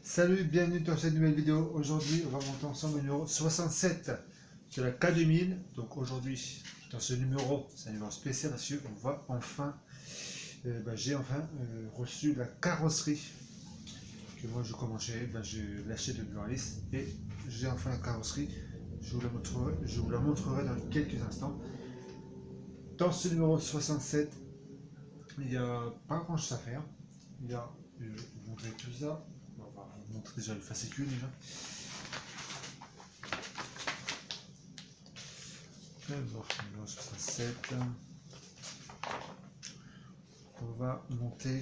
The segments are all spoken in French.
Salut, bienvenue dans cette nouvelle vidéo. Aujourd'hui, on va monter ensemble le numéro 67 de la K2000. Donc aujourd'hui, dans ce numéro, c'est un numéro spécial parce que on va enfin, j'ai enfin reçu la carrosserie que moi je commençais, je l'achetais de Burlis et j'ai enfin la carrosserie. Je vous la montrerai dans quelques instants. Dans ce numéro 67, il n'y a pas grand chose à faire. Il y a, je vais vous montrer tout ça. On va vous montrer déjà le fascicule déjà. Alors, numéro 67. On va monter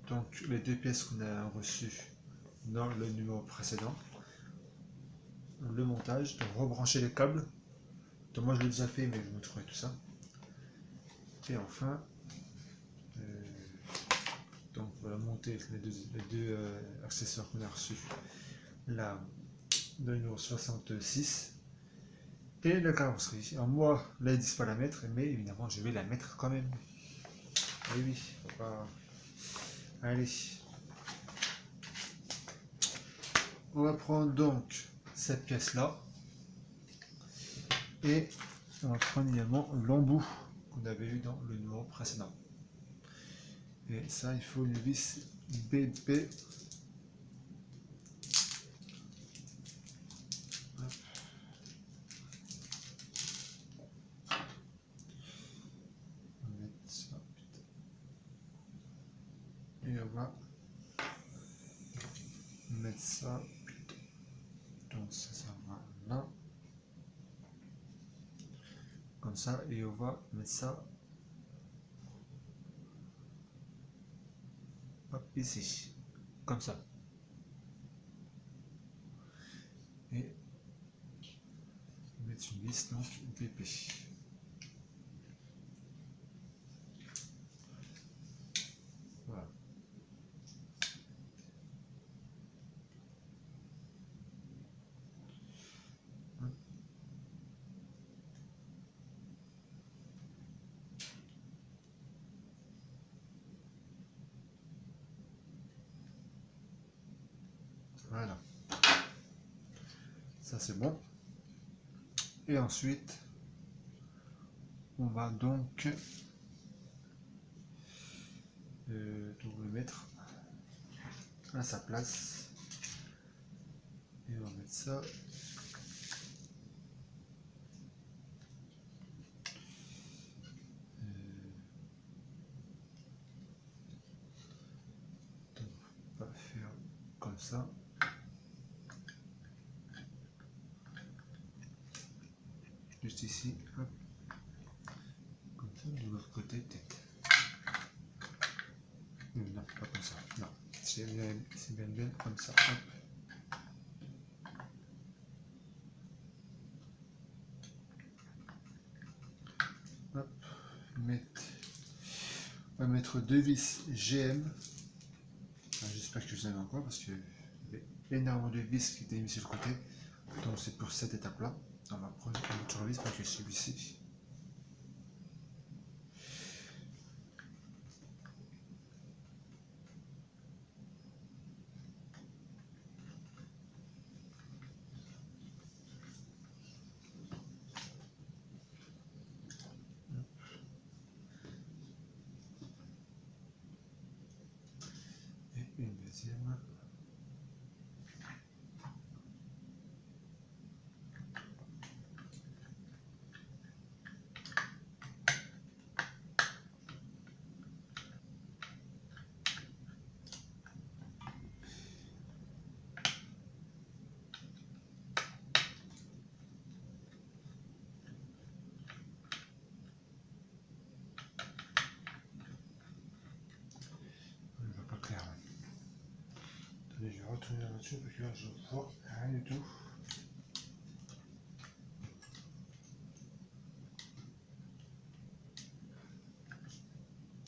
donc les deux pièces qu'on a reçues dans le numéro précédent. Le montage, donc rebrancher les câbles. Donc moi je l'ai déjà fait, mais je vous montrerai tout ça. Et enfin, donc voilà, monter les deux accessoires qu'on a reçus là dans le numéro 66 et la carrosserie. Alors moi là ils disent pas la mettre, mais évidemment je vais la mettre quand même. Et oui, faut pas. Allez. On va prendre donc cette pièce là et on va prendre également l'embout qu'on avait eu dans le numéro précédent. Et ça, il faut une vis BP. On va mettre ça. Et on va mettre ça. Donc ça va là. Comme ça. Et on va mettre ça. Hop, ici. Comme ça. Et mettre une vis donc BP. Voilà. Voilà. Ça c'est bon. Et ensuite, on va donc le mettre à sa place. Et on va mettre ça. On va faire comme ça. Juste ici, hop. Comme ça, de l'autre côté, peut-être. Non, pas comme ça. Non, c'est bien comme ça. Hop. Hop. On va mettre deux vis GM. J'espère que vous en avez encore parce que il y avait énormément de vis qui étaient mis sur le côté. Donc c'est pour cette étape-là. On va prendre une autre vis parce que celui-ci. Et une deuxième. Attendez, je vais retourner la voiture parce que là je vois rien du tout.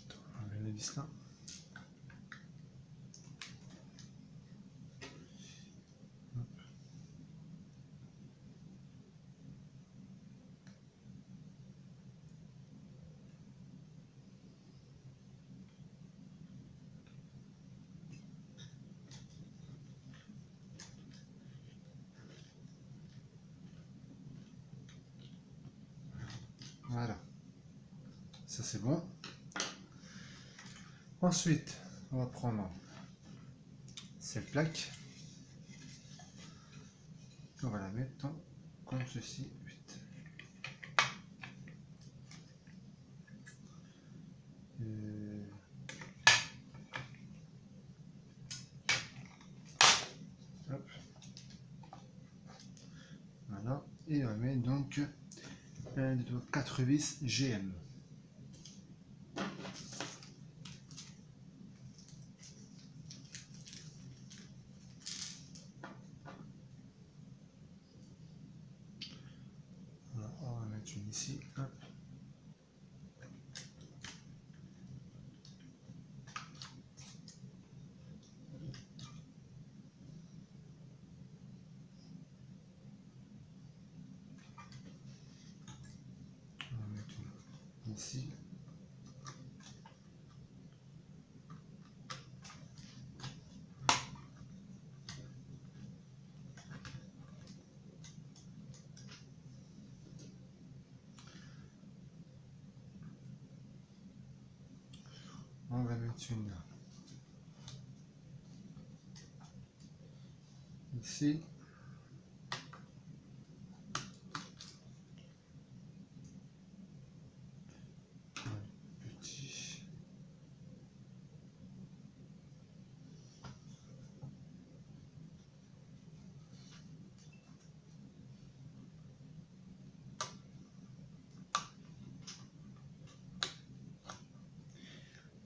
On va enlever la vis là. Ça c'est bon. Ensuite, on va prendre cette plaque. On va la mettre comme ceci. Hop. Voilà. Et on va mettre donc 1, 2, 3, 4 vis GM. Voilà, on va mettre une ici. Hop. On va mettre une ici. On va mettre une ici. Petit.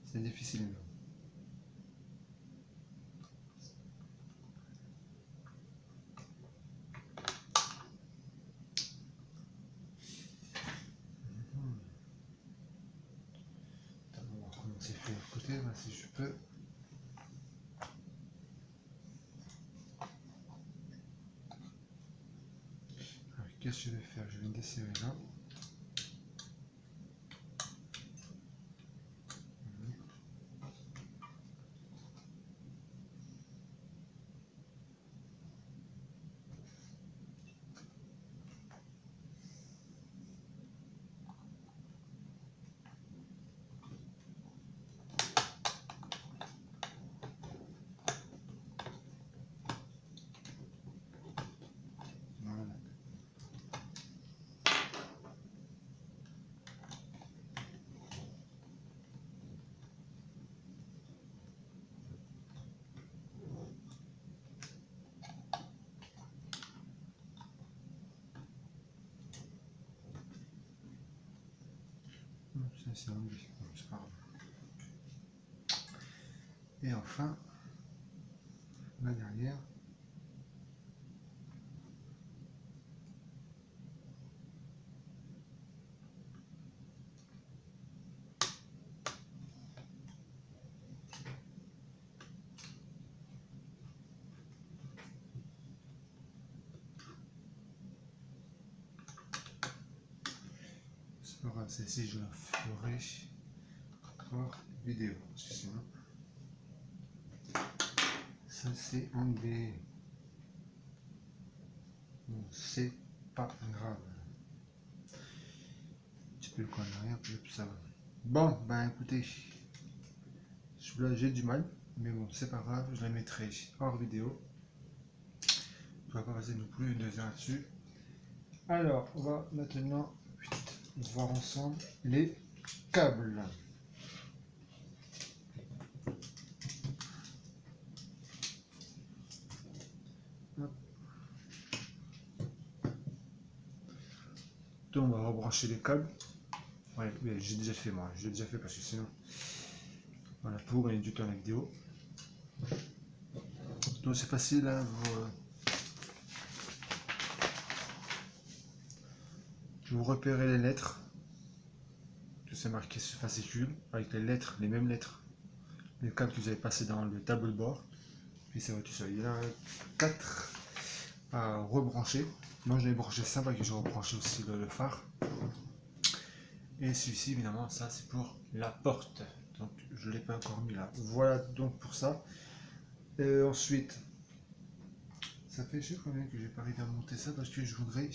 C'est difficile. On va recommencer de l'autre côté, là, si je peux. Qu'est-ce que je vais faire? Je vais me desserrer là. Voilà. Ça c'est enlevé, c'est pas grave. Et enfin, là derrière, c'est pas grave, celle-ci je la ferai hors vidéo, parce que sinon, ça c'est enlevé. Bon, c'est pas grave. Un petit peu le coin en arrière, puis ça va. Bon, ben écoutez, j'ai du mal, mais bon, c'est pas grave, je la mettrai hors vidéo. Je ne vais pas passer non plus 2 heures là-dessus. Alors, on va maintenant voir ensemble les câbles. Hop. Donc, on va rebrancher les câbles. Ouais, j'ai déjà fait moi, j'ai déjà fait parce que sinon, voilà, pour gagner du temps à la vidéo. Donc c'est facile, hein, vous repérez les lettres. Tout c'est marqué sur fascicule avec les lettres, les mêmes lettres, les câbles que vous avez passé dans le tableau de bord. Puis ça va tout seul. Il y en a 4 à rebrancher. Moi je l'ai branché 5 parce que j'ai rebranché aussi le phare. Et celui-ci évidemment, ça c'est pour la porte. Donc je ne l'ai pas encore mis là. Voilà donc pour ça. Ensuite, ça fait je sais combien que j'ai pas arrivé à monter ça parce que je voudrais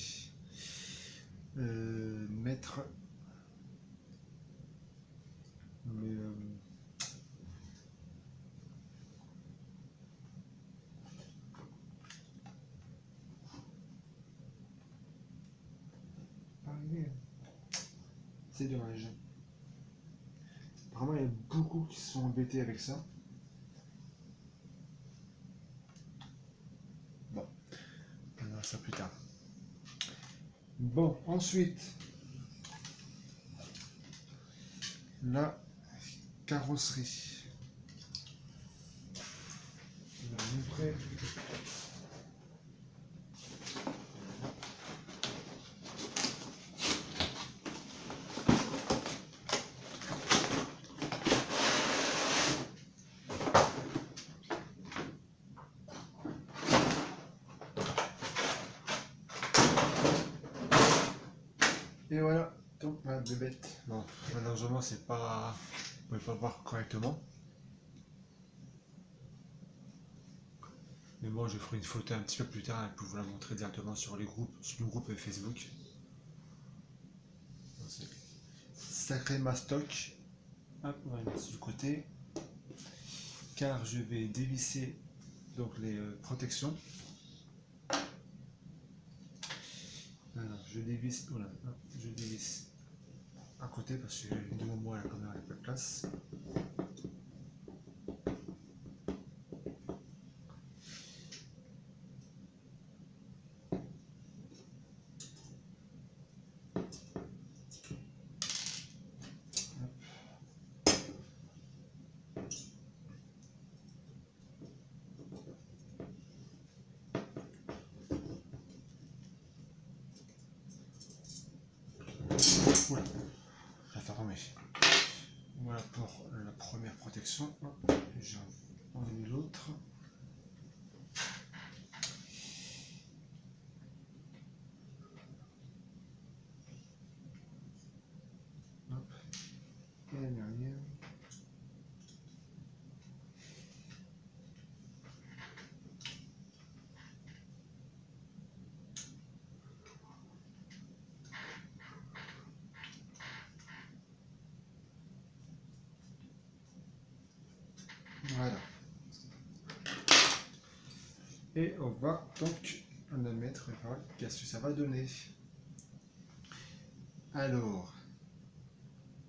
mettre Mais pas arrivé. C'est dommage. Vraiment, il y a beaucoup qui se sont embêtés avec ça. Bon, on verra ça plus tard. Bon, ensuite, la carrosserie. Je vais vous montrer. Et voilà, donc ma bébête. Bon, malheureusement, c'est pas. Vous pouvez pas voir correctement. Mais bon, je ferai une photo un petit peu plus tard et puis vous la montrer directement sur les groupes, sur le groupe Facebook. Sacré mastoc. Hop, on va le mettre sur le côté. Car je vais dévisser donc les protections. Alors, je dévisse, voilà, je dévisse à côté parce que devant moi la caméra n'a pas de place. Voilà, je vais faire tomber. Voilà pour la première protection. J'en ai mis l'autre. Et la dernière. Voilà. Et on va donc la mettre et voir qu'est-ce que ça va donner. Alors,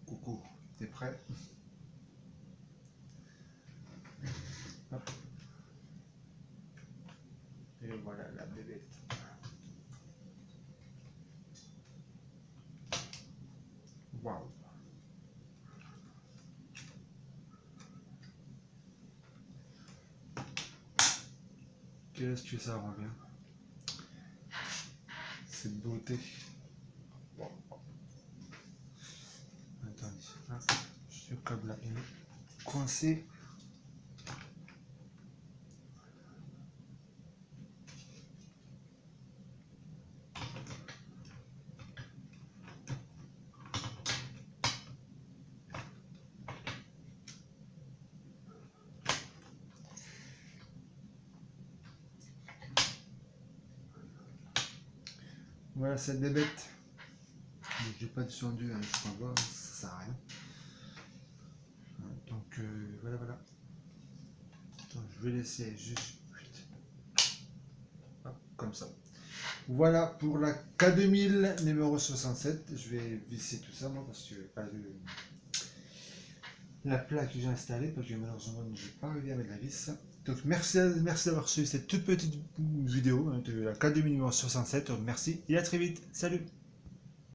coucou, t'es prêt? Hop. Et voilà la bébête. Waouh. Qu'est-ce que ça rend bien. Cette beauté. Wow. Attendez, ce câble là il est coincé. Voilà cette bébête. J'ai pas descendu, hein, je crois pas, ça sert à rien. Donc voilà, voilà. Attends, je vais laisser juste hop, comme ça. Voilà pour la K2000 numéro 67. Je vais visser tout ça moi parce que pas la plaque que j'ai installée parce que malheureusement je n'ai pas arrivé à mettre la vis. Donc merci d'avoir suivi cette toute petite vidéo hein, de la K2000 numéro 67. Donc merci et à très vite. Salut.